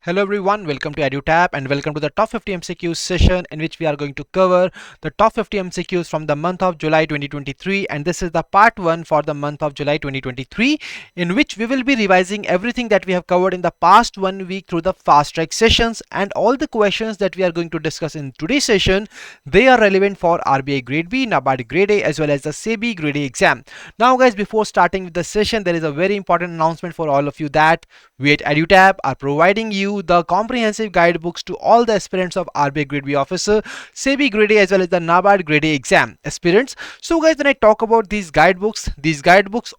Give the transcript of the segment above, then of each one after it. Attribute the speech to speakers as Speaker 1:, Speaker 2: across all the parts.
Speaker 1: Hello everyone, welcome to EduTap and welcome to the top 50 MCQs session in which we are going to cover the top 50 MCQs from the month of July 2023, and this is the part 1 for the month of July 2023, in which we will be revising everything that we have covered in the past 1 week through the fast track sessions, and all the questions that we are going to discuss in today's session, they are relevant for RBI Grade B, NABARD Grade A as well as the SEBI Grade A exam. Now guys, before starting with the session, there is a very important announcement for all of you that we at EduTap are providing you the comprehensive guidebooks to all the aspirants of RBI Grade B officer, SEBI Grade A as well as the NABARD Grade A exam aspirants. So guys, when I talk about these guidebooks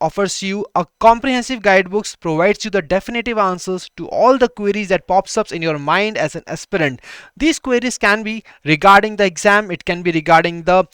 Speaker 1: offers you a comprehensive guidebooks, provides you the definitive answers to all the queries that pops up in your mind as an aspirant. These queries can be regarding the exam, it can be regarding the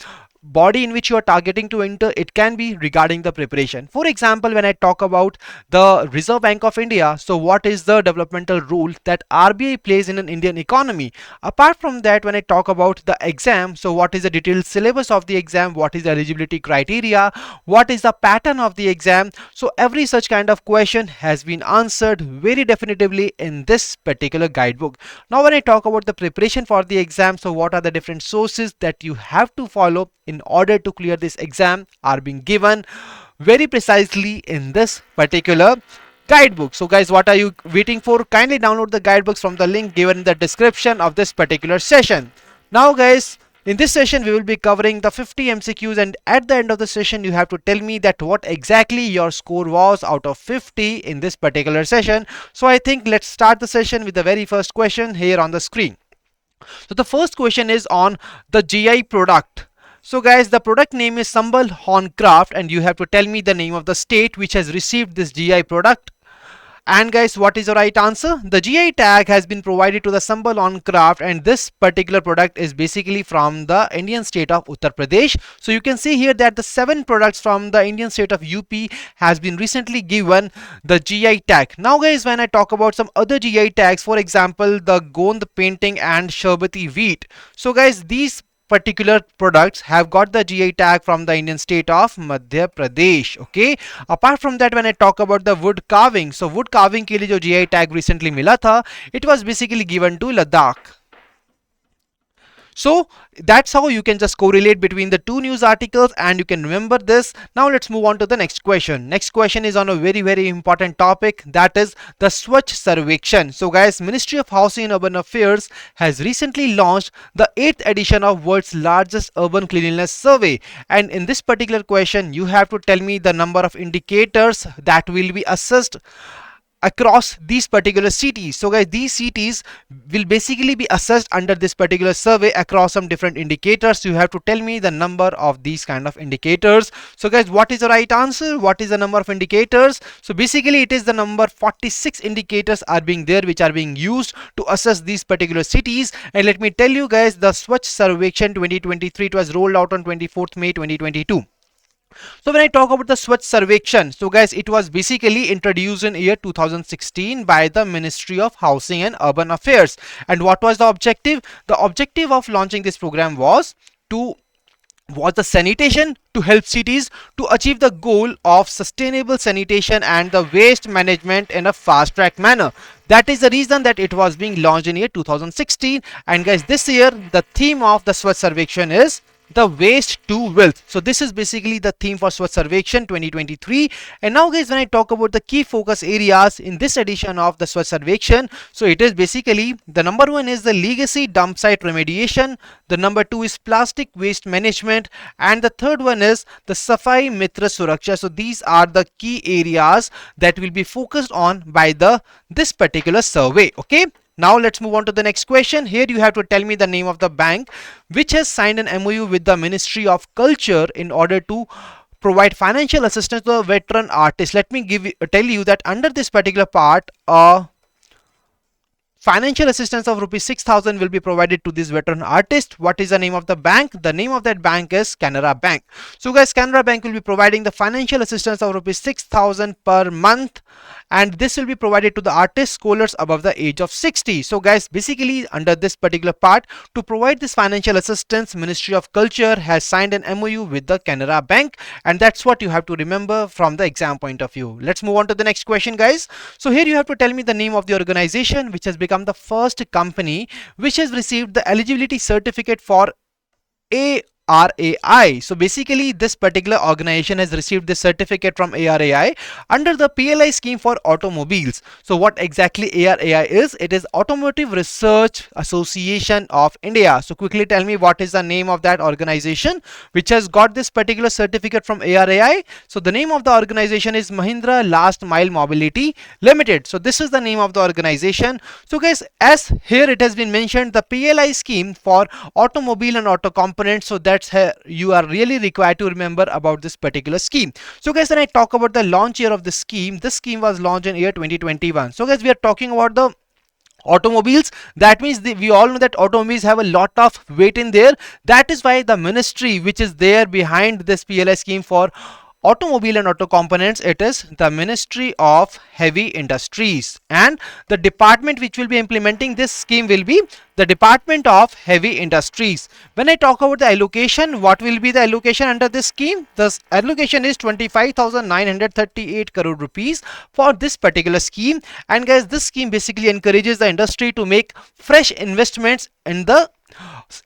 Speaker 1: body in which you are targeting to enter, it can be regarding the preparation. For example, when I talk about the Reserve Bank of India, so what is the developmental role that RBI plays in an Indian economy? Apart from that, when I talk about the exam, so what is the detailed syllabus of the exam, what is the eligibility criteria, what is the pattern of the exam, so every such kind of question has been answered very definitively in this particular guidebook. Now when I talk about the preparation for the exam, so what are the different sources that you have to follow in order to clear this exam are being given very precisely in this particular guidebook. So guys, what are you waiting for? Kindly download the guidebooks from the link given in the description of this particular session. Now guys, in this session we will be covering the 50 MCQs, and at the end of the session you have to tell me that what exactly your score was out of 50 in this particular session. So I think let's start the session with the very first question here on the screen. So the first question is on the GI product. So guys, the product name is Sambal Horncraft, and you have to tell me the name of the state which has received this GI product. And guys, what is the right answer? The GI tag has been provided to the Sambal Horncraft, and this particular product is basically from the Indian state of Uttar Pradesh. So you can see here that the 7 products from the Indian state of UP has been recently given the GI tag. Now guys, when I talk about some other GI tags, for example the Gond painting and Sharbati wheat, so guys, these particular products have got the GI tag from the Indian state of Madhya Pradesh. Okay, apart from that, when I talk about the wood carving, so wood carving के लिए जो GI tag recently मिला था, it was basically given to Ladakh. So that's how you can just correlate between the two news articles and you can remember this. Now let's move on to the next question. Next question is on a very important topic, that is the Swatch Sarvekshan. So guys, Ministry of Housing and Urban Affairs has recently launched the 8th edition of world's largest urban cleanliness survey, and in this particular question you have to tell me the number of indicators that will be assessed across these particular cities. So guys, these cities will basically be assessed under this particular survey across some different indicators. You have to tell me the number of these kind of indicators. So guys, what is the right answer? What is the number of indicators? So basically it is the number 46 indicators are being there which are being used to assess these particular cities. And let me tell you guys, the Swatch Sarvekshan 2023, it was rolled out on 24th May 2022. So when I talk about the Swatch Sarvekshan, so guys, it was basically introduced in year 2016 by the Ministry of Housing and Urban Affairs. And what was the objective? The objective of launching this program was the sanitation, to help cities to achieve the goal of sustainable sanitation and the waste management in a fast track manner. That is the reason that it was being launched in year 2016. And guys, this year the theme of the Swatch Sarvekshan is the waste to wealth. So this is basically the theme for Swatch Sarvekshan 2023. And now guys, when I talk about the key focus areas in this edition of the Swatch Sarvekshan, so it is basically the number 1 is the legacy dump site remediation, the number 2 is plastic waste management, and the third one is the Safai Mitra Suraksha. So these are the key areas that will be focused on by this particular survey. Okay, now let's move on to the next question. Here you have to tell me the name of the bank which has signed an MOU with the Ministry of Culture in order to provide financial assistance to the veteran artists. Let me tell you that under this particular part, financial assistance of rupees 6,000 will be provided to this veteran artist. What is the name of the bank? The name of that bank is Canara Bank. So guys, Canara Bank will be providing the financial assistance of rupees 6,000 per month, and this will be provided to the artists scholars above the age of 60. So guys, basically under this particular part, to provide this financial assistance, Ministry of Culture has signed an MOU with the Canara Bank, and that's what you have to remember from the exam point of view. Let's move on to the next question, guys. So here you have to tell me the name of the organization which has become the first company which has received the eligibility certificate for ARAI. So basically this particular organization has received this certificate from ARAI under the PLI scheme for automobiles. So what exactly ARAI is? It is Automotive Research Association of India. So quickly tell me what is the name of that organization which has got this particular certificate from ARAI. So the name of the organization is Mahindra Last Mile Mobility Limited. So this is the name of the organization. So guys, as here it has been mentioned, the PLI scheme for automobile and auto components, so that's how you are really required to remember about this particular scheme. So guys, when I talk about the launch year of this scheme was launched in year 2021. So guys, we are talking about the automobiles. That means we all know that automobiles have a lot of weight in there. That is why the ministry which is there behind this PLI scheme for automobile and auto components, it is the Ministry of Heavy Industries, and the department which will be implementing this scheme will be the Department of Heavy Industries. When I talk about the allocation, what will be the allocation under this scheme? The allocation is 25,938 crore rupees for this particular scheme. And guys, this scheme basically encourages the industry to make fresh investments in the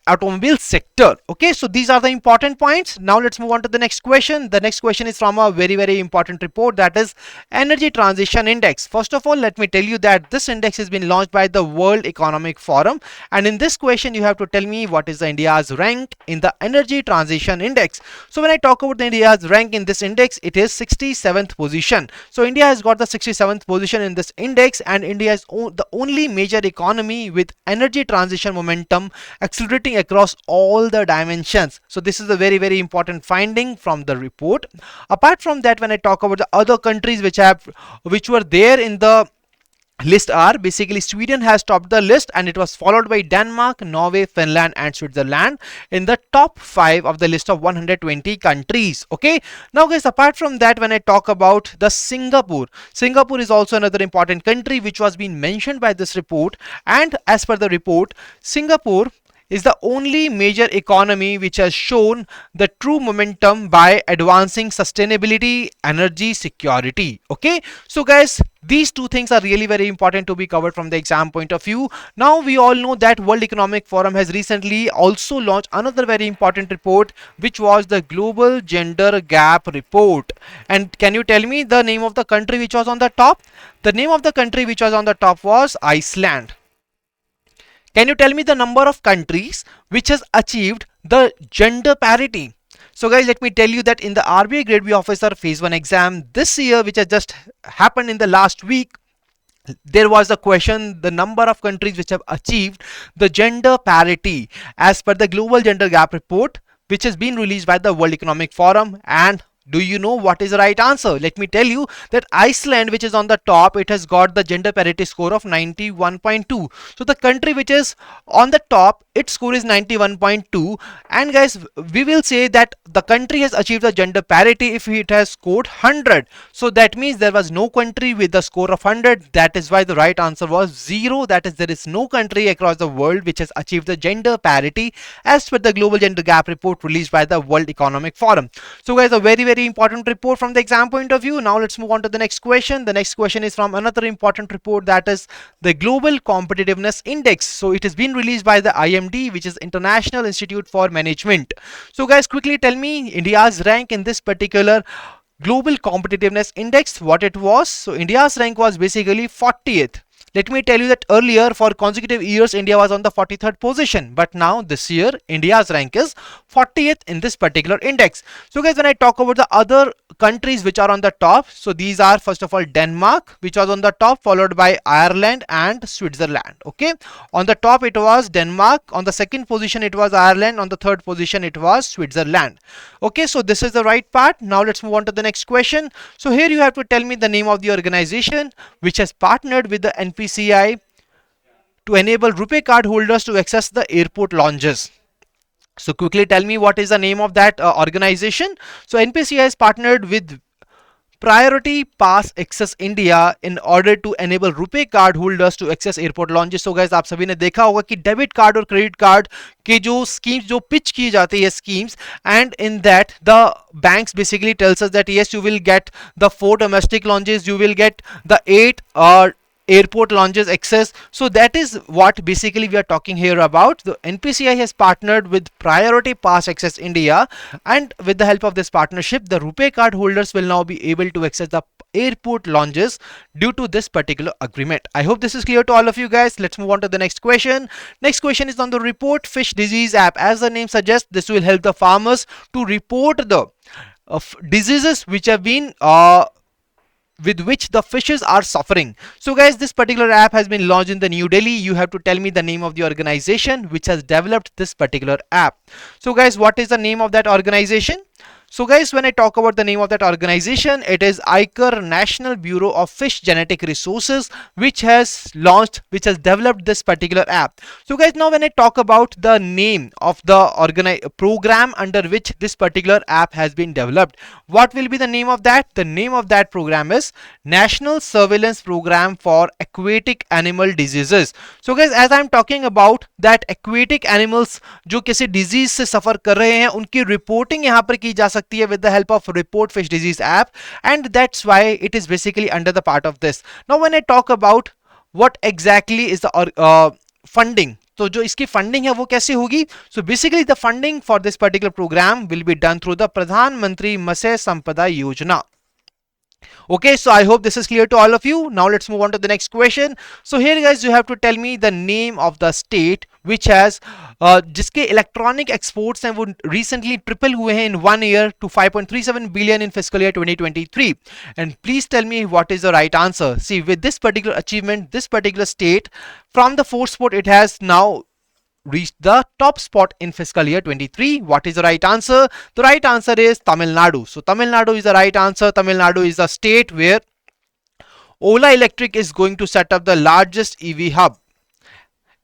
Speaker 1: automobile sector. Okay, so these are the important points. Now let's move on to the next question. The next question is from a very important report, that is Energy Transition Index. First of all, let me tell you that this index has been launched by the World Economic Forum, and in this question you have to tell me what is the India's rank in the Energy Transition Index. So when I talk about the India's rank in this index, it is 67th position. So India has got the 67th position in this index, and India is the only major economy with energy transition momentum accelerating across all the dimensions. So this is a very important finding from the report. Apart from that, when I talk about the other countries which were there in the list are basically Sweden has topped the list, and it was followed by Denmark, Norway, Finland and Switzerland in the top 5 of the list of 120 countries. Okay, now guys, apart from that, when I talk about the Singapore is also another important country which was being mentioned by this report, and as per the report, Singapore is the only major economy which has shown the true momentum by advancing sustainability, energy security. Okay, so guys, these two things are really very important to be covered from the exam point of view. Now we all know that World Economic Forum has recently also launched another very important report, which was the Global Gender Gap Report. And can you tell me the name of the country which was on the top? The name of the country which was on the top was Iceland. Can you tell me the number of countries which has achieved the gender parity? So guys, let me tell you that in the RBI Grade B officer phase 1 exam this year, which has just happened in the last week, there was a question, the number of countries which have achieved the gender parity as per the Global Gender Gap Report, which has been released by the World Economic Forum. And do you know what is the right answer? Let me tell you that Iceland, which is on the top, it has got the gender parity score of 91.2. So the country which is on the top, its score is 91.2. And guys, we will say that the country has achieved the gender parity if it has scored 100. So that means there was no country with the score of 100. That is why the right answer was 0. That is, there is no country across the world which has achieved the gender parity as per the Global Gender Gap Report released by the World Economic Forum. So guys, a very important report from the exam point of view. Now let's move on to the next question. The next question is from another important report, that is the Global Competitiveness Index. So it has been released by the IMD, which is International Institute for Management. So guys, quickly tell me India's rank in this particular Global Competitiveness Index, what it was. So India's rank was basically 40th. Let me tell you that earlier for consecutive years India was on the 43rd position, but now this year India's rank is 40th in this particular index. So guys, when I talk about the other countries which are on the top, so these are first of all Denmark, which was on the top, followed by Ireland and Switzerland. Okay, on the top it was Denmark, on the second position it was Ireland, on the third position it was Switzerland. Okay, so this is the right part. Now let's move on to the next question. So here you have to tell me the name of the organization which has partnered with the NPCI to enable RuPay card holders to access the airport lounges. So quickly tell me what is the name of that organization. So NPCI has partnered with Priority Pass Access India in order to enable RuPay card holders to access airport lounges. So guys आप सभी ने देखा होगा कि debit card और credit card के जो schemes जो पिच की जाती है schemes, and in that the banks basically tells us that yes, you will get the 4 domestic launches, you will get the 8 airport launches access. So that is what basically we are talking here about. The NPCI has partnered with Priority Pass Access India, and with the help of this partnership, the RuPay card holders will now be able to access the airport lounges due to this particular agreement. I hope this is clear to all of you guys. Let's move on to the next question. Next question is on the Report Fish Disease app. As the name suggests, this will help the farmers to report the diseases which have been with which the fishes are suffering. So guys, this particular app has been launched in the New Delhi. You have to tell me the name of the organization which has developed this particular app. So guys, what is the name of that organization? So guys, when I talk about the name of that organization, it is ICAR, National Bureau of Fish Genetic Resources, which has developed this particular app. So guys, now when I talk about the name of the program under which this particular app has been developed, what will be the name of that? The name of that program is National Surveillance Program for Aquatic Animal Diseases. So guys, as I am talking about that aquatic animals जो किसी disease से suffer कर रहे हैं, उनकी reporting यहाँ पर की जा सकती है with the help of Report Fish Disease app, and that's why it is basically under the part of this. Now when I talk about what exactly is the funding, तो जो इसकी फंडिंग है वो कैसे होगी? So basically the funding for this particular program will be done through the प्रधानमंत्री मत्स्य संपदा योजना. Okay, so I hope this is clear to all of you. Now let's move on to the next question. So here guys, you have to tell me the name of the state which has जिसके electronic exports हैं वो recently triple हुए हैं in 1 year to 5.37 billion in fiscal year 2023. And please tell me what is the right answer. See, with this particular achievement, this particular state from the fourth spot, it has now reached the top spot in fiscal year 23. What is the right answer? The right answer is Tamil Nadu. So Tamil Nadu is the right answer. Tamil Nadu is the state where Ola Electric is going to set up the largest EV hub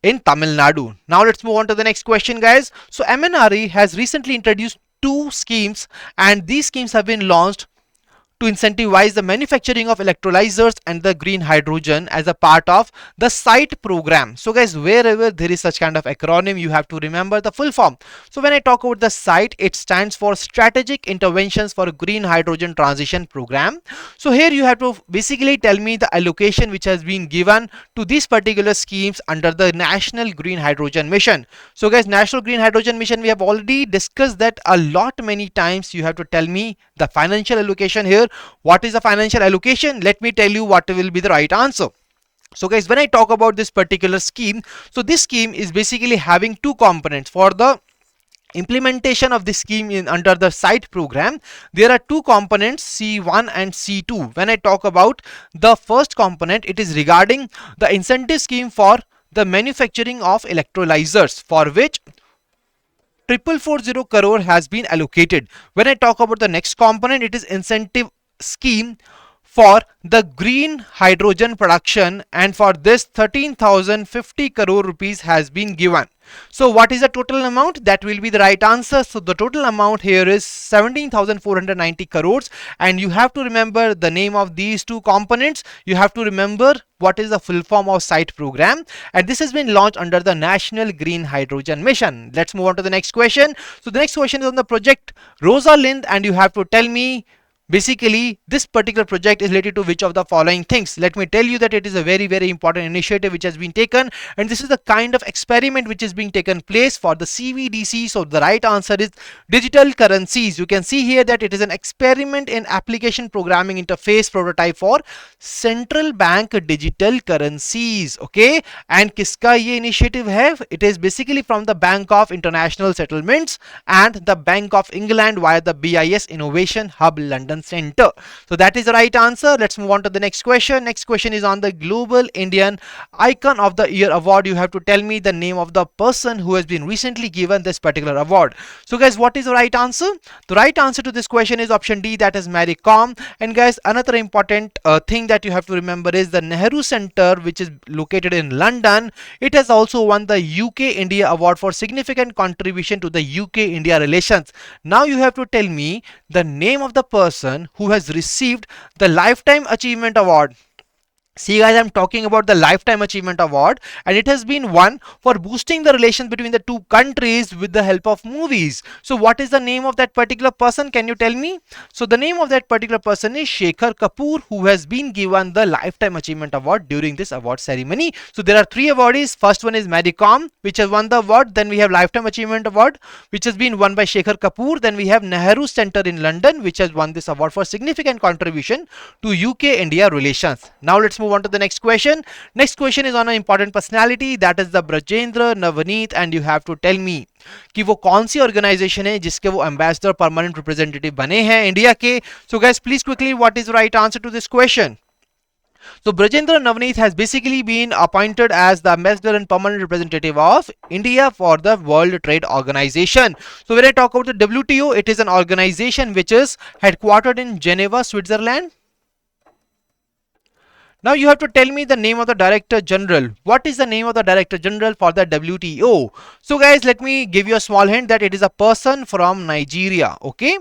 Speaker 1: in Tamil Nadu. Now let's move on to the next question, guys. So MNRE has recently introduced 2 schemes, and these schemes have been launched to incentivize the manufacturing of electrolyzers and the green hydrogen as a part of the SITE program. So guys, wherever there is such kind of acronym, you have to remember the full form. So when I talk about the SITE, it stands for Strategic Interventions for Green Hydrogen Transition Program. So here you have to basically tell me the allocation which has been given to these particular schemes under the National Green Hydrogen Mission. So guys, National Green Hydrogen Mission, we have already discussed that a lot many times. You have to tell me the financial allocation here. What is the financial allocation? Let me tell you what will be the right answer. So guys, when I talk about this particular scheme, so this scheme is basically having 2 components. For the implementation of this scheme under the SITE program, there are 2 components, C1 and C2. When I talk about the first component, it is regarding the incentive scheme for the manufacturing of electrolyzers, for which 440 crore has been allocated. When I talk about the next component, it is incentive scheme for the green hydrogen production, and for this 13,050 crore rupees has been given. So what is the total amount? That will be the right answer. So the total amount here is 17,490 crores, and you have to remember the name of these 2 components. You have to remember what is the full form of SITE program, and this has been launched under the National Green Hydrogen Mission. Let's move on to the next question. So the next question is on the project Rosalind, and you have to tell me basically this particular project is related to which of the following things. Let me tell you that it is a very, very important initiative which has been taken, and this is the kind of experiment which is being taken place for the CBDC. So the right answer is digital currencies. You can see here that it is an experiment in application programming interface prototype for central bank digital currencies. Okay, and किसका ये initiative है? It is basically from the Bank of International Settlements and the Bank of England via the BIS Innovation Hub London Center. So that is the right answer. Let's move on to the next question. Next question is on the Global Indian Icon of the Year award. You have to tell me the name of the person who has been recently given this particular award. So guys, what is the right answer? The right answer to this question is option D, that is Mary Kom. And guys, another important thing that you have to remember is the Nehru Center, which is located in London. It has also won the UK India award for significant contribution to the UK India relations. Now you have to tell me the name of the person person who has received the Lifetime Achievement Award? See guys, I'm talking about the Lifetime Achievement Award, and it has been won for boosting the relations between the two countries with the help of movies. So what is the name of that particular person? Can you tell me? So the name of that particular person is Shekhar Kapoor, who has been given the Lifetime Achievement Award during this award ceremony. So there are three awardees. First one is Madicom, which has won the award. Then we have Lifetime Achievement Award, which has been won by Shekhar Kapoor. Then we have Nehru Center in London, which has won this award for significant contribution to UK-India relations. Now let's move on to the next question. Next question is on an important personality, that is the Brajendra Navneet, and you have to tell me कि वो कौन सी organisation है जिसके वो ambassador permanent representative बने हैं India के. So guys, please quickly, what is the right answer to this question? So Brajendra Navneet has basically been appointed as the ambassador and permanent representative of India for the World Trade Organization. So when I talk about the WTO, it is an organization which is headquartered in Geneva, Switzerland. Now you have to tell me the name of the Director General. What is the name of the Director General for the WTO? So guys, let me give you a small hint that it is a person from Nigeria. Okay.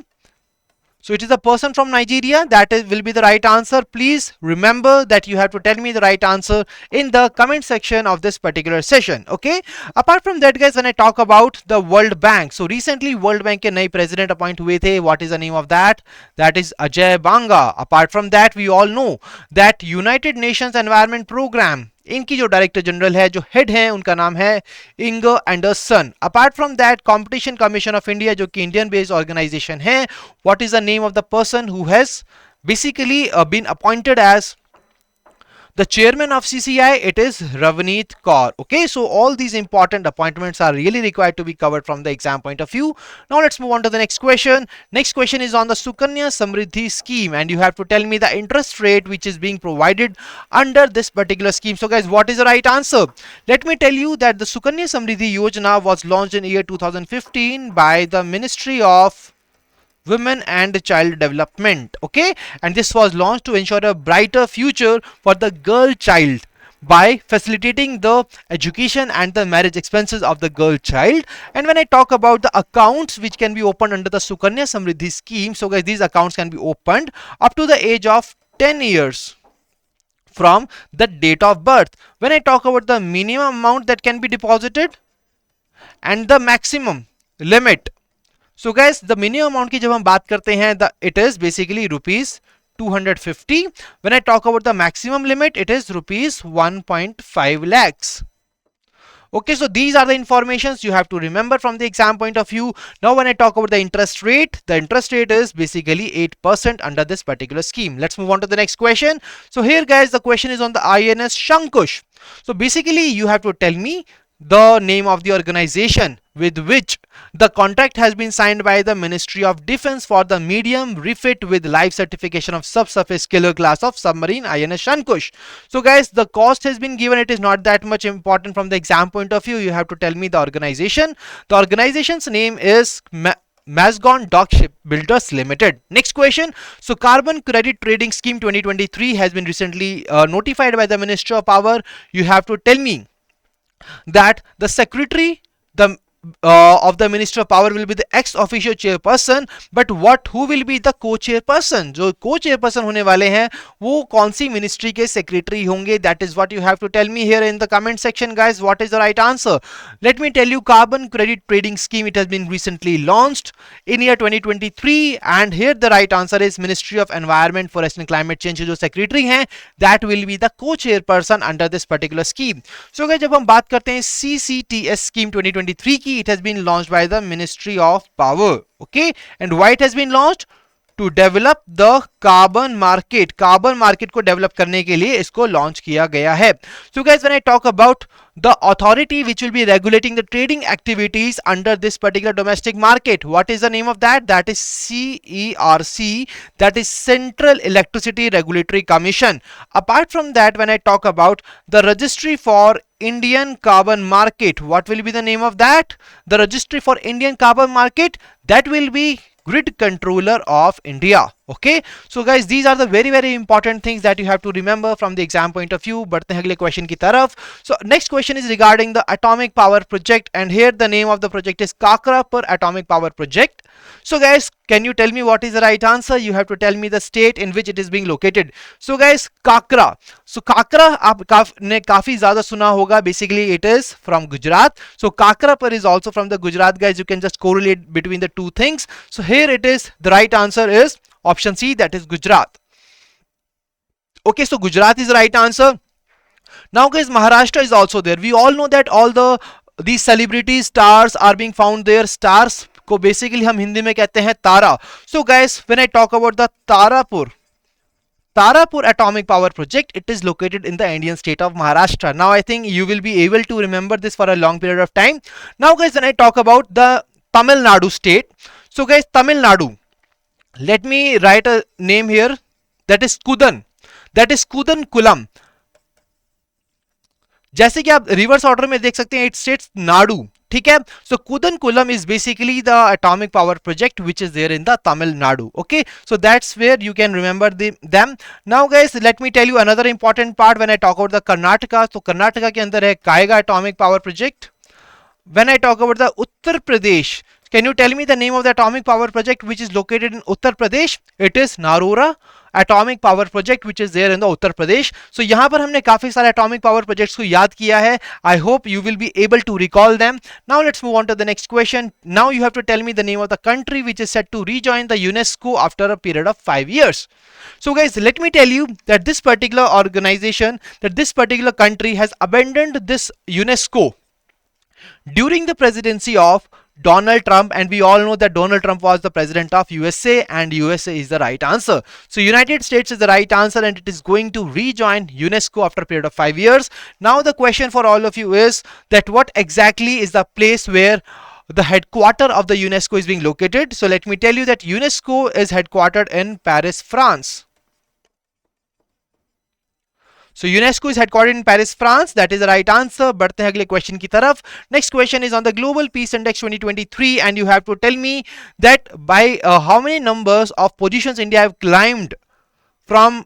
Speaker 1: So it is a person from Nigeria. That will be the right answer. Please remember that you have to tell me the right answer in the comment section of this particular session. Okay. Apart from that guys, when I talk about the World Bank, so recently World Bank के नए president appoint हुए थे. What is the name of that? That is Ajay Banga. Apart from that, we all know that United Nations Environment Program, इनकी जो director general है, जो head है, उनका नाम है इंग Andersen. Apart from that, competition commission of India, जो कि इंडियन बेस्ड ऑर्गेनाइजेशन है, what is the name of the person who has basically been appointed as the chairman of CCI? It is Ravneet Kaur. Okay, so all these important appointments are really required to be covered from the exam point of view. Now let's move on to the next question. Next question is on the Sukanya Samriddhi scheme, and you have to tell me the interest rate which is being provided under this particular scheme. So guys, what is the right answer? Let me tell you that the Sukanya Samriddhi Yojana was launched in year 2015 by the Ministry of Women and Child Development. Okay, and this was launched to ensure a brighter future for the girl child by facilitating the education and the marriage expenses of the girl child. And when I talk about the accounts which can be opened under the Sukanya Samriddhi scheme, so guys, these accounts can be opened up to the age of 10 years from the date of birth. When I talk about the minimum amount that can be deposited and the maximum limit, so guys, the minimum amount की जब हम बात करते हैं, it is basically rupees 250. When I talk about the maximum limit, it is rupees 1.5 lakhs. Okay, so these are the informations you have to remember from the exam point of view. Now when I talk about the interest rate is basically 8% under this particular scheme. Let's move on to the next question. So here guys, the question is on the INS Shankush. So basically you have to tell me the name of the organization with which the contract has been signed by the Ministry of Defense for the medium refit with life certification of subsurface killer class of submarine INS Shankush. So guys, the cost has been given. It is not that much important from the exam point of view. You have to tell me the organization. The organization's name is Mazgon Dock Shipbuilders Limited. Next question. So Carbon Credit Trading Scheme 2023 has been recently notified by the Ministry of Power. You have to tell me that the secretary of the Minister of Power will be the ex officio chairperson, but who will be the co-chairperson? जो co-chairperson होने वाले हैं वो कौन सी ministry के secretary होंगे? That is what you have to tell me here in the comment section guys. What is the right answer? Let me tell you, Carbon Credit Trading Scheme, it has been recently launched in year 2023, and here the right answer is Ministry of Environment, Forest and Climate Change जो secretary हैं, that will be the co-chairperson under this particular scheme. So guys, जब हम बात करते हैं CCTS scheme 2023 की, it has been launched by the Ministry of Power. Okay, and why it has been launched? To develop the carbon market. Carbon market को develop करने के लिए इसको launch किया गया है. So guys, when I talk about the authority which will be regulating the trading activities under this particular domestic market, what is the name of that? That is CERC, that is Central Electricity Regulatory Commission. Apart from that, when I talk about the registry for Indian carbon market, what will be the name of that? The registry for Indian carbon market, that will be Grid Controller of India. Okay, so guys, these are the very important things that you have to remember from the exam point of view. बढ़ते हैं अगले question की तरफ. So next question is regarding the atomic power project, and here the name of the project is Kakrapur atomic power project. So guys, can you tell me what is the right answer? You have to tell me the state in which it is being located. So guys, Kakra. So Kakra आपने काफी ज्यादा सुना होगा. Basically it is from Gujarat. So Kakrapur is also from the Gujarat. Guys, you can just correlate between the two things. So here it is, the right answer is option C, that is Gujarat. Okay, so Gujarat is the right answer. Now guys, Maharashtra is also there. We all know that all these celebrities, stars are being found there. Stars को basically हम हिंदी में कहते हैं तारा. So guys, when I talk about the Tarapur atomic power project, it is located in the Indian state of Maharashtra. Now I think you will be able to remember this for a long period of time. Now guys, when I talk about the Tamil Nadu state, so guys, Tamil Nadu, let me write a name here, that is Kudan, that is Kudan Kulam. जैसे कि आप reverse order में देख सकते हैं, it states नाडू. ठीक है, so Kudankulam is basically the atomic power project which is there in the Tamil Nadu. Okay, so that's where you can remember them. Now guys, let me tell you another important part when I talk about the Karnataka. तो कर्नाटका के अंदर है Kaiga atomic power project. When I talk about the Uttar Pradesh, can you tell me the name of the atomic power project which is located in Uttar Pradesh? It is Narora atomic power project which is there in the Uttar Pradesh. So यहाँ पर हमने काफी सारे atomic power projects को याद किया है. I hope you will be able to recall them. Now let's move on to the next question. Now you have to tell me the name of the country which is set to rejoin the UNESCO after a period of 5 years. So guys, let me tell you that this particular organization, that this particular country has abandoned this UNESCO during the presidency of Donald Trump, and we all know that Donald Trump was the president of USA, and USA is the right answer. So United States is the right answer, and it is going to rejoin UNESCO after a period of 5 years. Now the question for all of you is that what exactly is the place where the headquarter of the UNESCO is being located? So let me tell you that UNESCO is headquartered in Paris, France. So UNESCO is headquartered in Paris, France. That is the right answer. बढ़ते हैं अगले question की तरफ. Next question is on the Global Peace Index 2023, and you have to tell me that by how many numbers of positions India have climbed from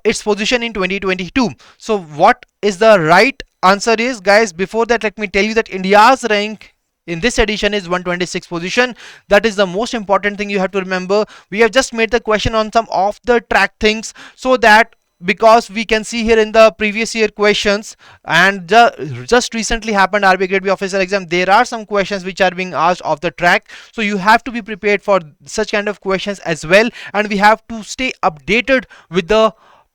Speaker 1: its position in 2022. So what is the right answer is, guys, before that let me tell you that India's rank in this edition is 126 position. That is the most important thing you have to remember. We have just made the question on some off the track things, so that because we can see here in the previous year questions, and just recently happened RBI Grade B officer exam, there are some questions which are being asked off the track. So you have to be prepared for such kind of questions as well, and we have to stay updated with the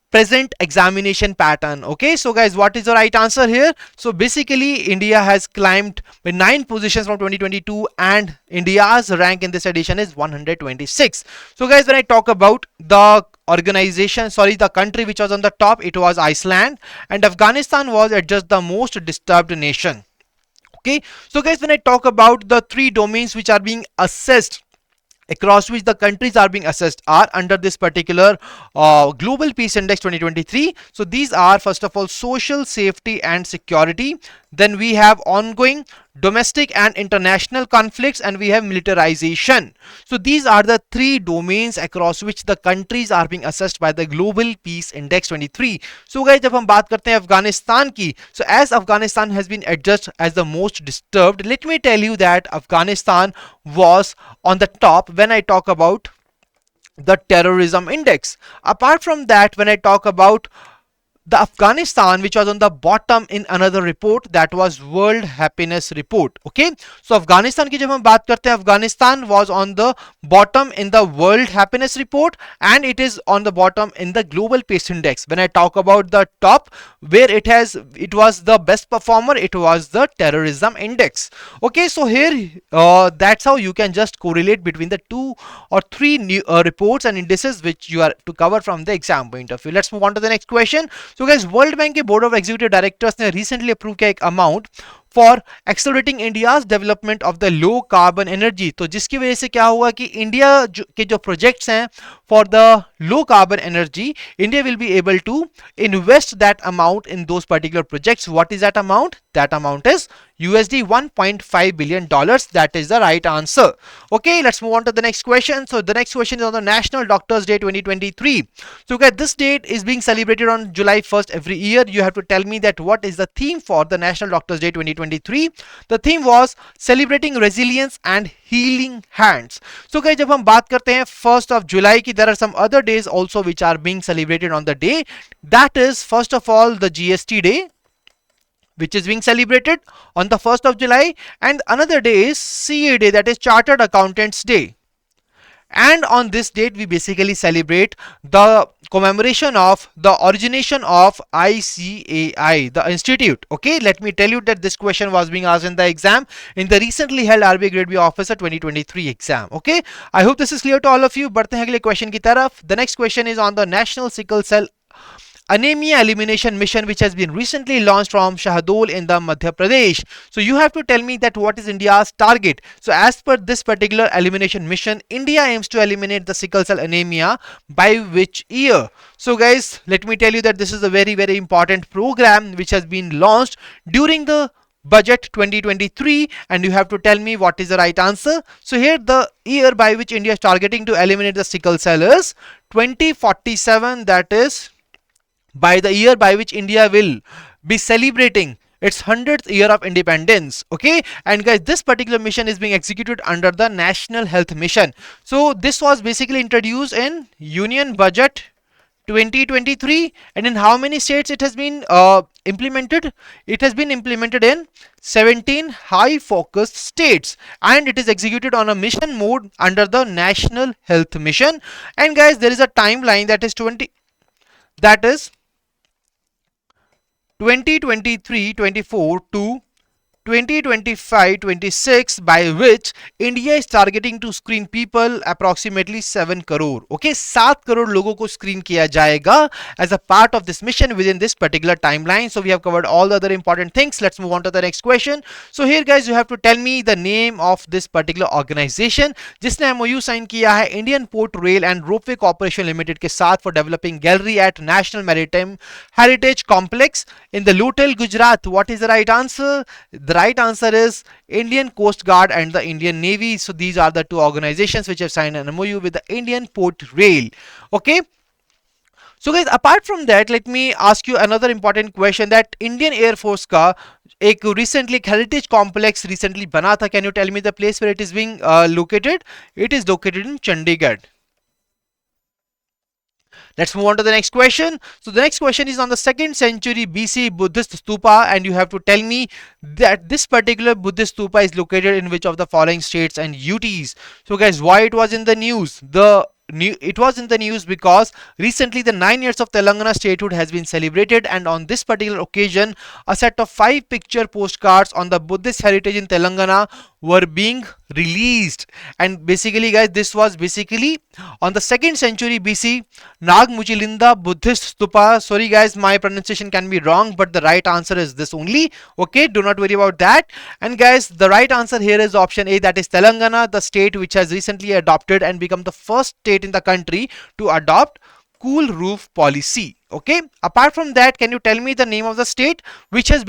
Speaker 1: present examination pattern. Okay, so guys, what is the right answer here? So basically India has climbed by 9 positions from 2022, and India's rank in this edition is 126. So guys, when I talk about the organization, the country which was on the top, it was Iceland, and Afghanistan was at just the most disturbed nation. Okay, so guys, when I talk about the 3 domains which are being assessed, across which the countries are being assessed, are under this particular Global Peace Index 2023. So these are, first of all, social, safety and security. Then we have ongoing domestic and international conflicts, and we have militarization. So these are the 3 domains across which the countries are being assessed by the Global Peace Index 23. So guys, जब हम बात करते हैं अफगानिस्तान की, so as Afghanistan has been adjudged as the most disturbed, let me tell you that Afghanistan was on the top when I talk about the terrorism index. Apart from that, when I talk about the Afghanistan, which was on the bottom in another report, that was World Happiness Report. Okay, so Afghanistan की जब हम बात करते हैं, Afghanistan was on the bottom in the World Happiness Report, and it is on the bottom in the Global Peace Index. When I talk about the top, where it was the best performer, it was the Terrorism Index. Okay, so here that's how you can just correlate between the 2 or 3 new reports and indices which you are to cover from the exam point of view. Let's move on to the next question. So guys, world bank के board of executive directors ने recently approve किया एक amount for accelerating India's development of the low carbon energy. तो जिसकी वजह से क्या होगा कि इंडिया के जो प्रोजेक्ट्स हैं for the low carbon energy, India will be able to invest that amount in those particular projects. What is that amount? That amount is USD $1.5 billion. That is the right answer. Okay, let's move on to the next question. So the next question is on the National Doctors Day 2023. So guys, this date is being celebrated on July 1st every year. You have to tell me that what is the theme for the National Doctors Day 2023. The theme was celebrating resilience and healing hands. So guys, जब हम बात करते हैं 1st of July की, there are some other days also which are being celebrated on the day. That is, first of all, the GST Day, which is being celebrated on the 1st of July, and another day is CA Day, that is Chartered Accountants Day. And on this date we basically celebrate the commemoration of the origination of ICAI, the institute. Okay, let me tell you that this question was being asked in the exam, in the recently held RBI Grade B Officer 2023 exam. Okay, I hope this is clear to all of you. बढ़ते हैं अगले question की तरफ. The next question is on the National Sickle Cell Anemia Elimination Mission, which has been recently launched from Shahdol in the Madhya Pradesh. So you have to tell me that what is India's target. So as per this particular elimination mission, India aims to eliminate the sickle cell anemia by which year? So guys, let me tell you that this is a very important program which has been launched during the budget 2023, and you have to tell me what is the right answer. So here the year by which India is targeting to eliminate the sickle cell is 2047. That is by the year by which India will be celebrating its 100th year of independence. Okay, and guys, this particular mission is being executed under the National Health Mission. So this was basically introduced in Union Budget 2023, and in how many states it has been implemented? It has been implemented in 17 high focused states, and it is executed on a mission mode under the National Health Mission. And guys, there is a timeline that is 2023-24 to 2025-26, by which India is targeting to screen people approximately 7 crore. Okay, 7 crore लोगों को screen किया जाएगा as a part of this mission within this particular timeline. So we have covered all the other important things. Let's move on to the next question. So here guys, you have to tell me the name of this particular organization जिसने MOU sign किया है Indian Port Rail and Ropeway Corporation Limited के साथ for developing gallery at National Maritime Heritage Complex in the Lotel, Gujarat. What is the right answer? The right answer is Indian Coast Guard and the Indian Navy. So these are the two organizations which have signed an MOU with the Indian Port Rail. Okay, so guys, apart from that, let me ask you another important question, that Indian Air Force का एक recently heritage complex recently बना था. Can you tell me the place where it is being located? It is located in Chandigarh. Let's move on to the next question. So the next question is on the 2nd century BC Buddhist Stupa, and you have to tell me that this particular Buddhist Stupa is located in which of the following states and UTs. So guys, why it was in the news? It was in the news because recently the 9 years of Telangana statehood has been celebrated, and on this particular occasion a set of 5 picture postcards on the Buddhist heritage in Telangana were being released. And basically guys, this was basically on the 2nd century BC Nagmuchilinda Buddhist Stupa. Sorry guys, my pronunciation can be wrong, but the right answer is this only. Okay, do not worry about that. And guys, the right answer here is option A, that is Telangana, the state which has recently adopted and become the first state in the country to adopt cool roof policy. Okay, apart from that, can you tell me the name of the state which has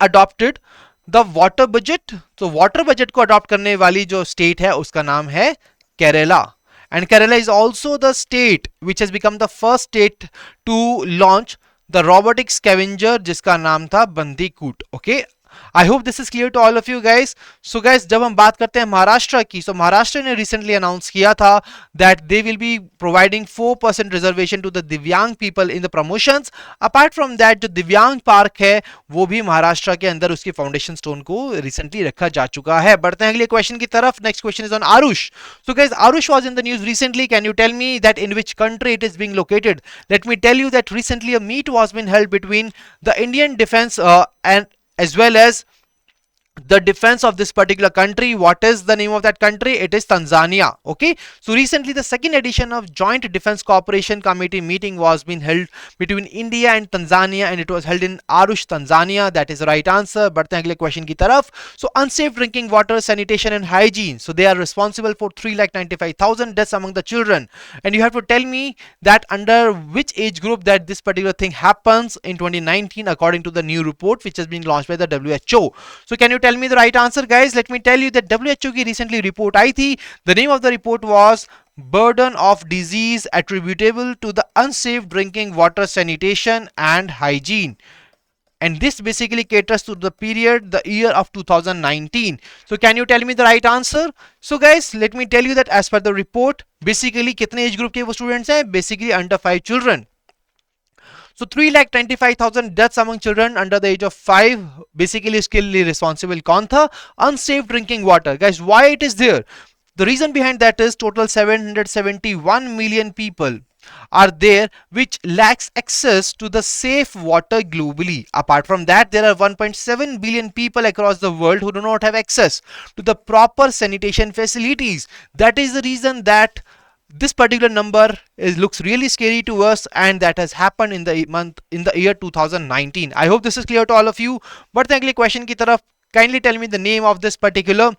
Speaker 1: adopted the water budget? So water budget को adopt करने वाली जो state है उसका नाम है Kerala, and Kerala is also the state which has become the first state to launch the robotic scavenger जिसका नाम था Bandicoot. Okay, I hope this is clear to all of you guys. So guys, जब हम बात करते हैं महाराष्ट्र की, so Maharashtra ने recently announce किया था that they will be providing 4% reservation to the दिव्यांग people in the promotions. Apart from that, जो दिव्यांग पार्क है वो भी महाराष्ट्र के अंदर उसकी फाउंडेशन स्टोन को recently रखा जा चुका है. बढ़ते हैं अगले क्वेश्चन की तरफ. Next question is on Arush. So guys, Arush was in the news recently. Can you tell me that in which country it is being located? Let me tell you that recently a meet was being held between the Indian Defense and as well as the defense of this particular country. What is the name of that country? It is Tanzania. Okay, so recently the second edition of Joint Defense Cooperation Committee meeting was being held between India and Tanzania, and it was held in Arusha, Tanzania. That is the right answer. बढ़ते हैं अगले question की तरफ. So unsafe drinking water, sanitation and hygiene, so they are responsible for 3,95,000 deaths among the children, and you have to tell me that under which age group that this particular thing happens in 2019 according to the new report which has been launched by the WHO. So can you tell me the right answer, guys? Let me tell you that WHO की recently report आई थी. The name of the report was burden of disease attributable to the unsafe drinking water, sanitation and hygiene, and this basically caters to the period, the year of 2019. So can you tell me the right answer? So guys, let me tell you that as per the report, basically कितने age group के वो students हैं? Basically under 5 children. So 3,25,000 deaths among children under the age of 5. Basically इसके लिए responsible कौन था? Unsafe drinking water. Guys, why it is there? The reason behind that is total 771 million people are there which lacks access to the safe water globally. Apart from that, there are 1.7 billion people across the world who do not have access to the proper sanitation facilities. That is the reason that this particular number looks really scary to us, and that has happened in the year 2019. I hope this is clear to all of you. But अगले question की तरफ, kindly tell me the name of this particular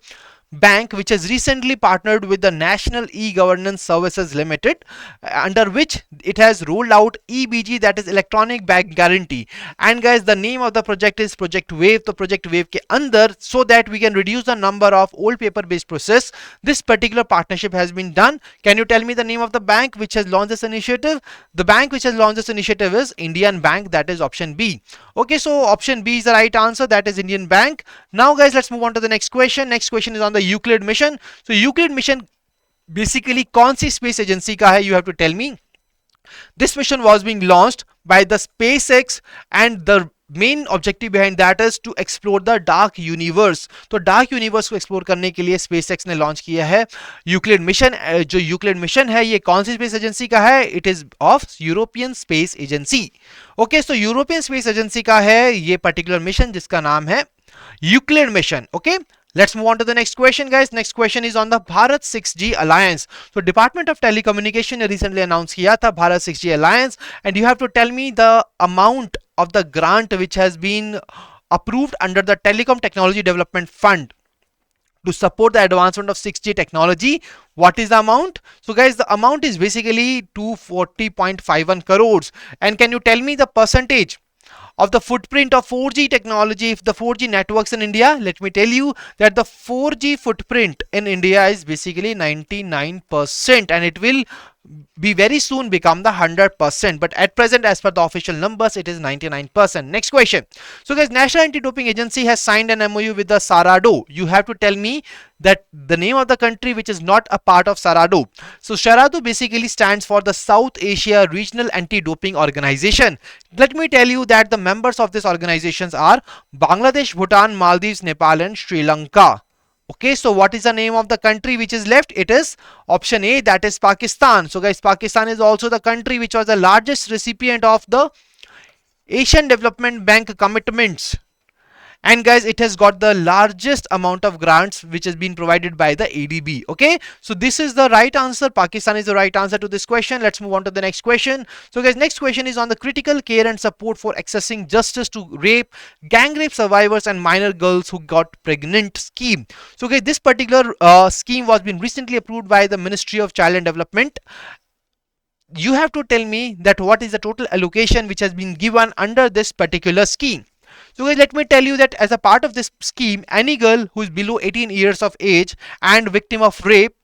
Speaker 1: bank which has recently partnered with the National E-Governance Services Limited, under which it has rolled out EBG, that is Electronic Bank Guarantee. And guys, the name of the project is Project Wave. तो Project Wave के अंदर, so that we can reduce the number of old paper based process, this particular partnership has been done. Can you tell me the name of the bank which has launched this initiative? The bank which has launched this initiative is Indian Bank, that is option B. Okay, so option B is the right answer, that is Indian Bank. Now guys, let's move on to the next question. Next question is on the Euclid Mission. So Euclid Mission basically कौन सी space agency का है? You have to tell me. This mission was being launched by the SpaceX, and the main objective behind that is to explore the dark universe. तो dark universe को explore करने के लिए SpaceX ने launch किया है Euclid Mission. जो Euclid Mission है, ये कौन सी space agency का है? It is of European Space Agency. Okay, so European Space Agency का है ये particular mission जिसका नाम है Euclid Mission. Okay, let's move on to the next question, guys. Next question is on the Bharat 6G Alliance. So Department of Telecommunication recently announced किया था Bharat 6G Alliance, and you have to tell me the amount of the grant which has been approved under the Telecom Technology Development Fund to support the advancement of 6G technology. What is the amount? So guys, the amount is basically 240.51 crores. And can you tell me the percentage of the footprint of 4G technology, if the 4G networks in India? Let me tell you that the 4G footprint in India is basically 99%, and it will be very soon become the 100%, but at present as per the official numbers it is 99%. Next question. So guys, National Anti-Doping Agency has signed an MOU with the SARADO. You have to tell me that the name of the country which is not a part of SARADO. So SARADO basically stands for the South Asia Regional Anti-Doping Organization. Let me tell you that the members of these organizations are Bangladesh, Bhutan, Maldives, Nepal and Sri Lanka. Okay, so what is the name of the country which is left? It is option A, that is Pakistan. So guys, Pakistan is also the country which was the largest recipient of the Asian Development Bank commitments. And guys, it has got the largest amount of grants which has been provided by the ADB. Okay, so this is the right answer. Pakistan is the right answer to this question. Let's move on to the next question. So guys, next question is on the critical care and support for accessing justice to rape, gang rape survivors and minor girls who got pregnant scheme. So guys, this particular scheme was been recently approved by the Ministry of Child and Development. You have to tell me that what is the total allocation which has been given under this particular scheme. So guys, let me tell you that as a part of this scheme, any girl who is below 18 years of age and victim of rape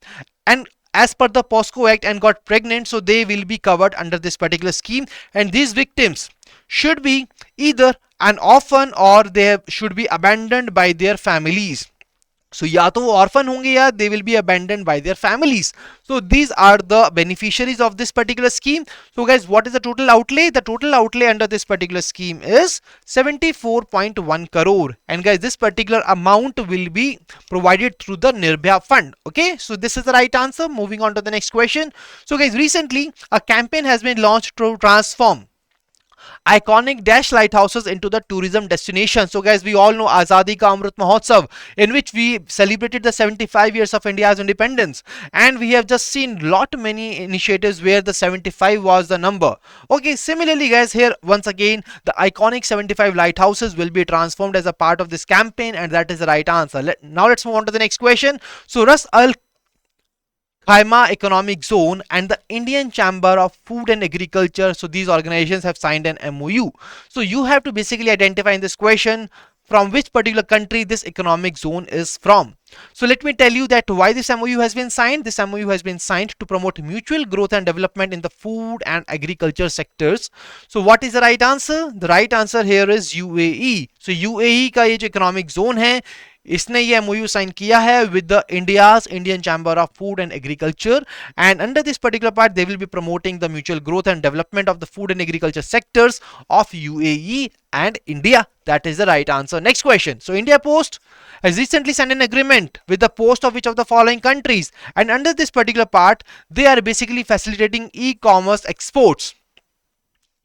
Speaker 1: and as per the POSCO Act and got pregnant, so they will be covered under this particular scheme, and these victims should be either an orphan or they should be abandoned by their families. So या तो वो orphan होंगे या they will be abandoned by their families. So these are the beneficiaries of this particular scheme. So guys, what is the total outlay? The total outlay under this particular scheme is 74.1 crore. And guys, this particular amount will be provided through the Nirbhaya fund. Okay, so this is the right answer. Moving on to the next question. So guys, recently a campaign has been launched to transform iconic dash lighthouses into the tourism destination. So guys, we all know Azadi Ka Amrit Mahotsav, in which we celebrated the 75 years of India's independence, and we have just seen lot many initiatives where the 75 was the number. Okay, similarly guys, here once again the iconic 75 lighthouses will be transformed as a part of this campaign, and that is the right answer. Now let's move on to the next question. So Ras Al Khaimah Economic Zone and the Indian Chamber of Food and Agriculture. So these organizations have signed an MOU. So you have to basically identify in this question from which particular country this economic zone is from. So let me tell you that why this MOU has been signed. This MOU has been signed to promote mutual growth and development in the food and agriculture sectors. So what is the right answer? The right answer here is UAE. So UAE का ये जो economic zone है, इसने ये MOU sign किया है with the Indian Chamber of Food and Agriculture, and under this particular part they will be promoting the mutual growth and development of the food and agriculture sectors of UAE and India. That is the right answer. Next question. So India Post has recently signed an agreement with the post of which of the following countries, and under this particular part they are basically facilitating e-commerce exports.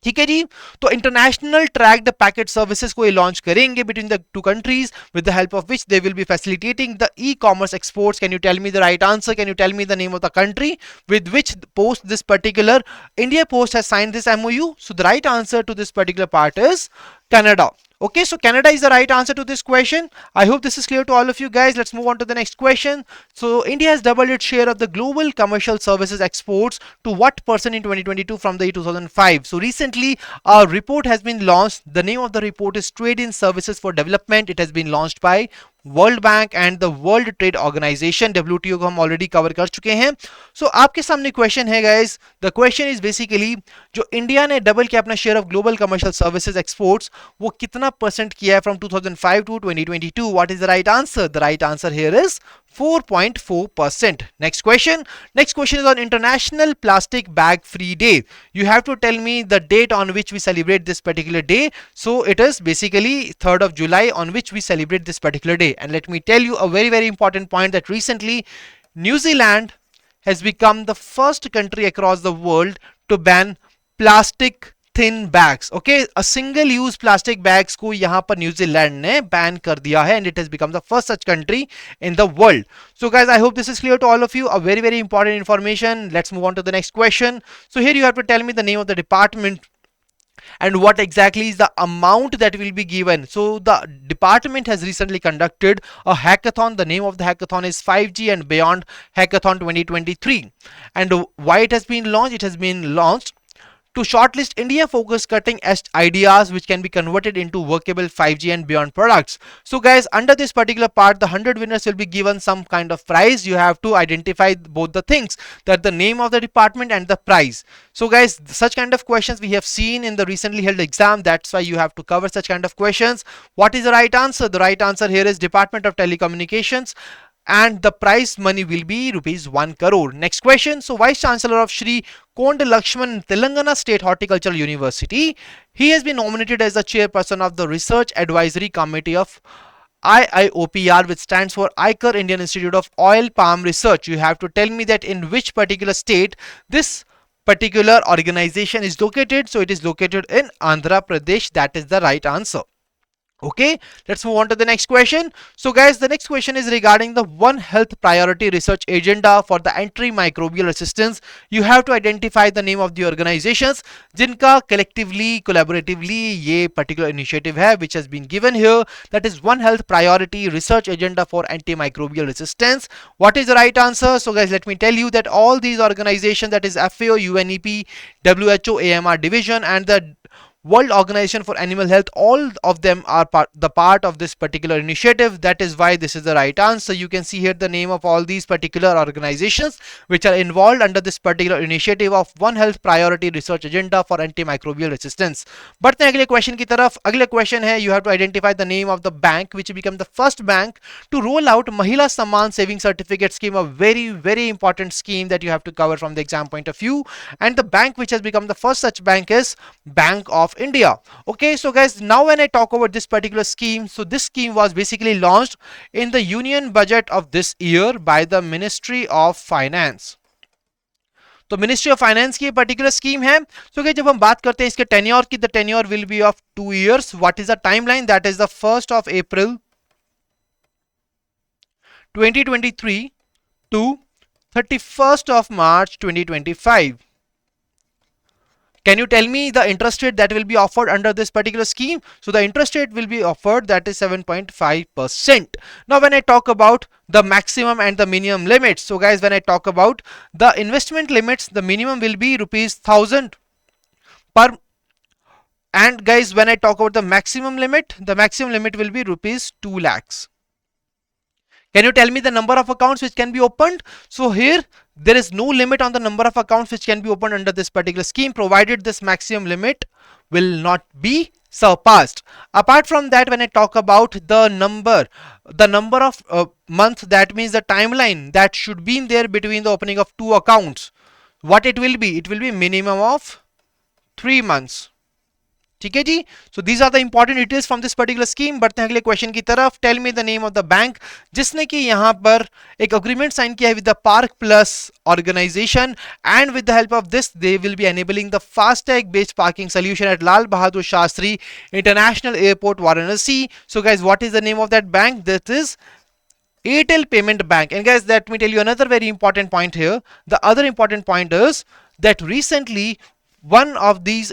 Speaker 1: ठीक है जी, तो international tracked packet services को ये launch करेंगे between the two countries with the help of which they will be facilitating the e commerce exports. Can you tell me the right answer? Can you tell me the name of the country with which post this particular India post has signed this MOU? So the right answer to this particular part is Canada. Okay, so Canada is the right answer to this question. I hope this is clear to all of you guys. Let's move on to the next question. So India has doubled its share of the global commercial services exports to what percent in 2022 from the year 2005? So recently a report has been launched. The name of the report is Trade in Services for Development. It has been launched by world bank and the world trade organisation, WTO को हम already cover कर चुके हैं. सो आपके सामने question है guys. The question is basically जो India ने डबल किया अपना share of global commercial services exports, वो कितना परसेंट किया है from 2005 to 2022? What is the right answer? The right answer here is 4.4%. Next question. Next question is on International Plastic Bag Free Day. You have to tell me the date on which we celebrate this particular day. So it is basically 3rd of July on which we celebrate this particular day. And let me tell you a very, very important point that recently New Zealand has become the first country across the world to ban plastic thin bags. Okay, a single use plastic bags को यहाँ पर New Zealand ने ban कर दिया है, and it has become the first such country in the world. So guys, I hope this is clear to all of you. A very, very important information. Let's move on to the next question. So here you have to tell me the name of the department and what exactly is the amount that will be given. So the department has recently conducted a hackathon. The name of the hackathon is 5G and Beyond Hackathon 2023. And why it has been launched? It has been launched to shortlist India focused cutting edge ideas which can be converted into workable 5G and beyond products. So guys, under this particular part, the 100 winners will be given some kind of prize. You have to identify both the things, that the name of the department and the prize. So guys, such kind of questions we have seen in the recently held exam. That's why you have to cover such kind of questions. What is the right answer? The right answer here is Department of Telecommunications, and the prize money will be rupees 1 crore. Next question. So Vice Chancellor of Shri Kond Lakshman Telangana State Horticultural University, he has been nominated as the chairperson of the Research Advisory Committee of IIOPR, which stands for ICAR, Indian Institute of Oil Palm Research. You have to tell me that in which particular state this particular organization is located. So it is located in Andhra Pradesh. That is the right answer. Okay, let's move on to the next question. So guys, the next question is regarding the One Health Priority Research Agenda for the Antimicrobial Resistance. You have to identify the name of the organizations जिनका collectively, collaboratively ये particular initiative है which has been given here. That is One Health Priority Research Agenda for Antimicrobial Resistance. What is the right answer? So guys, let me tell you that all these organizations, that is FAO, UNEP, WHO, AMR Division, and the World Organization for Animal Health, all of them are part of this particular initiative. That is why this is the right answer. You can see here the name of all these particular organizations which are involved under this particular initiative of One Health Priority Research Agenda for Antimicrobial Resistance. बढ़ते हैं अगले question की तरफ. अगले question है, you have to identify the name of the bank which became the first bank to roll out Mahila Samman Saving Certificate Scheme, a very, very important scheme that you have to cover from the exam point of view. And the bank which has become the first such bank is Bank of India. Okay, so guys, now when I talk about this particular scheme, so this scheme was basically launched in the union budget of this year by the Ministry of Finance. तो ministry of finance की particular scheme है. सो so, जब हम बात करते हैं इसके tenure की, the tenure will be of 2 years. What is the timeline? That is the 1st of April 2023 to 31st of March 2025. Can you tell me the interest rate that will be offered under this particular scheme? So the interest rate will be offered, that is 7.5%. Now when I talk about the maximum and the minimum limits, so guys, when I talk about the investment limits, the minimum will be rupees 1000 per, and guys, when I talk about the maximum limit will be rupees 2 lakhs. Can you tell me the number of accounts which can be opened? So here there is no limit on the number of accounts which can be opened under this particular scheme, provided this maximum limit will not be surpassed. Apart from that, when I talk about the number of months, that means the timeline that should be in there between the opening of 2 accounts, what it will be? It will be minimum of 3 months. ठीक है जी. So these are the important details from this particular scheme. बढ़ते हैं अगले question की तरफ. Tell me the name of the bank जिसने कि यहां पर एक अग्रीमेंट साइन किया है with the park plus organisation, and with the help of this they will be enabling the FASTag based parking solution at Lal Bahadur Shastri international airport Varanasi. So guys, what is the name of that bank? That is Airtel Payment Bank. And guys, let me tell you another very important point here. The other important point is that recently one of these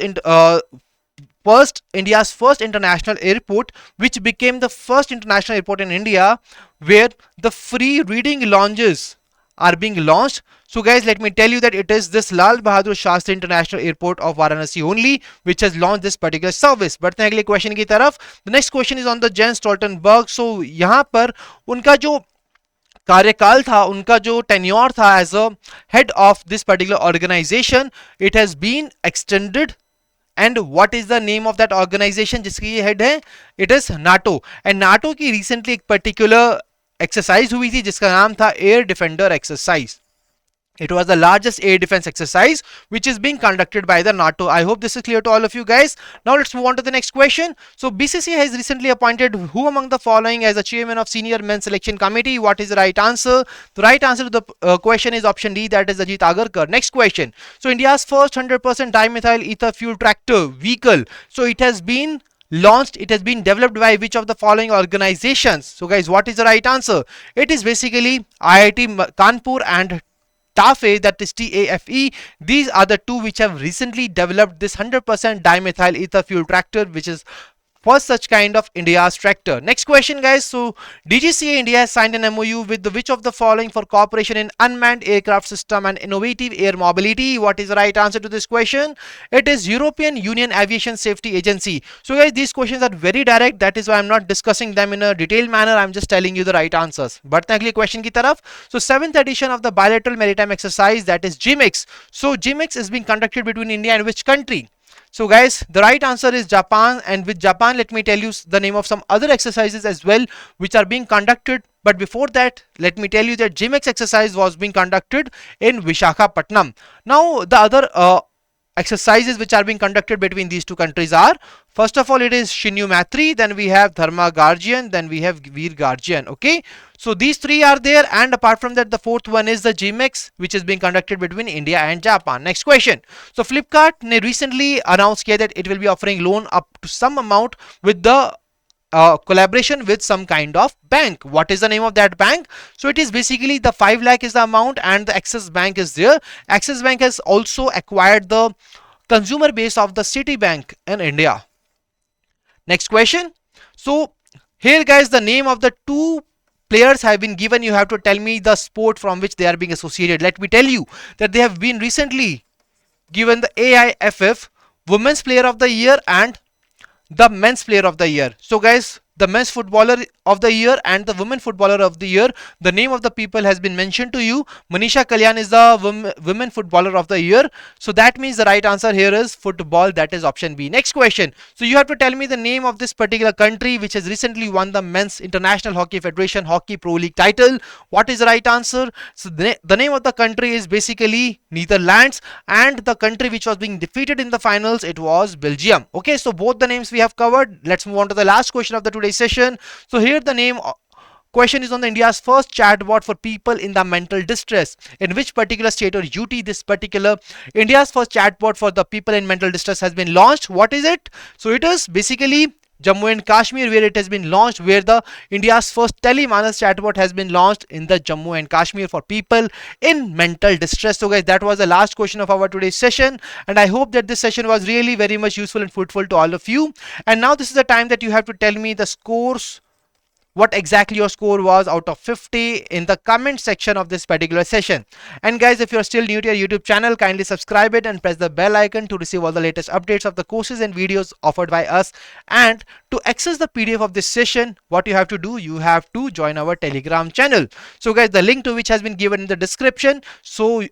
Speaker 1: India's first international airport, which became the first international airport in India where the free reading lounges are being launched. So guys, let me tell you that it is this Lal Bahadur Shastri International Airport of Varanasi only which has launched this particular service. बढ़ते हैं अगले question की तरफ. The next question is on the Jens Stoltenberg. So यहाँ पर उनका जो कार्यकाल था, उनका जो टेन्योर था as a head of this particular organisation, it has been extended. And what is the name of that organisation जिसकी ये हेड है? It is NATO. And NATO की रिसेंटली एक पर्टिकुलर एक्सरसाइज हुई थी जिसका नाम था air defender exercise. It was the largest air defense exercise which is being conducted by the NATO. I hope this is clear to all of you guys. Now let's move on to the next question. So BCCI has recently appointed who among the following as the chairman of senior men's selection committee? What is the right answer? The right answer to the question is option D, that is Ajit Agarkar. Next question. So India's first 100% dimethyl ether fuel tractor vehicle, so it has been launched, it has been developed by which of the following organizations? So guys, what is the right answer? It is basically IIT Kanpur and TAFE, that is TAFE. These are the two which have recently developed this 100% dimethyl ether fuel tractor, which is first such kind of India's tractor. Next question guys. So DGCA India has signed an MOU with the which of the following for cooperation in unmanned aircraft system and innovative air mobility? What is the right answer to this question? It is European Union Aviation Safety Agency. So guys, these questions are very direct, that is why I'm not discussing them in a detailed manner, I'm just telling you the right answers. बढ़ते हैं अगले question की तरफ. So 7th edition of the bilateral maritime exercise, that is GMEX. So GMEX is being conducted between India and which country? So guys, the right answer is Japan, and with Japan, let me tell you the name of some other exercises as well which are being conducted. But before that, let me tell you that GMEX exercise was being conducted in Vishakhapatnam. Now the other exercises which are being conducted between these two countries are, first of all, it is Shinyu Matri, then we have Dharma Guardian, then we have Veer Guardian. Okay, so these three are there, and apart from that, the fourth one is the GMEX which is being conducted between India and Japan. Next question. So Flipkart ne recently announced that it will be offering loan up to some amount with the collaboration with some kind of bank. What is the name of that bank? So it is basically the 5 lakh is the amount, and the Axis Bank is there. Axis Bank has also acquired the consumer base of the Citibank in India. Next question. So here guys, the name of the two players have been given. You have to tell me the sport from which they are being associated. Let me tell you that they have been recently given the AIFF Women's Player of the Year and the Men's Player of the Year. So guys, the Men's Footballer of the Year and the Women Footballer of the Year, the name of the people has been mentioned to you. Manisha Kalyan is the Women Footballer of the Year. So that means the right answer here is football, that is option B. Next question. So you have to tell me the name of this particular country which has recently won the Men's International Hockey Federation Hockey Pro League title. What is the right answer? So the name of the country is basically Netherlands, and the country which was being defeated in the finals, it was Belgium. Okay, so both the names we have covered. Let's move on to the last question of the today's session. So here the name Question is on the India's first chatbot for people in the mental distress. In which particular state or UT this particular India's first chatbot for the people in mental distress has been launched? What is it? So it is basically Jammu and Kashmir, where it has been launched, where the India's first telemanas chatbot has been launched in the Jammu and Kashmir for people in mental distress. So guys, that was the last question of our today's session, and I hope that this session was really very much useful and fruitful to all of you. And now this is the time that you have to tell me the scores, what exactly your score was out of 50 in the comment section of this particular session. And guys, if you're still new to your YouTube channel, kindly subscribe it and press the bell icon to receive all the latest updates of the courses and videos offered by us. And to access the PDF of this session, what you have to do, you have to join our Telegram channel. So guys, the link to which has been given in the description. So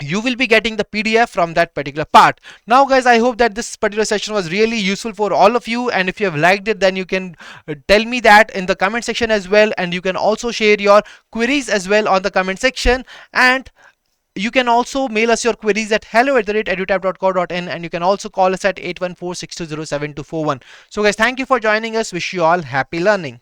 Speaker 1: you will be getting the PDF from that particular part. Now guys, I hope that this particular session was really useful for all of you, and if you have liked it, then you can tell me that in the comment section as well, and you can also share your queries as well on the comment section. And you can also mail us your queries at hello@edutap.co.in, and you can also call us at 8146207241. So guys, thank you for joining us. Wish you all happy learning.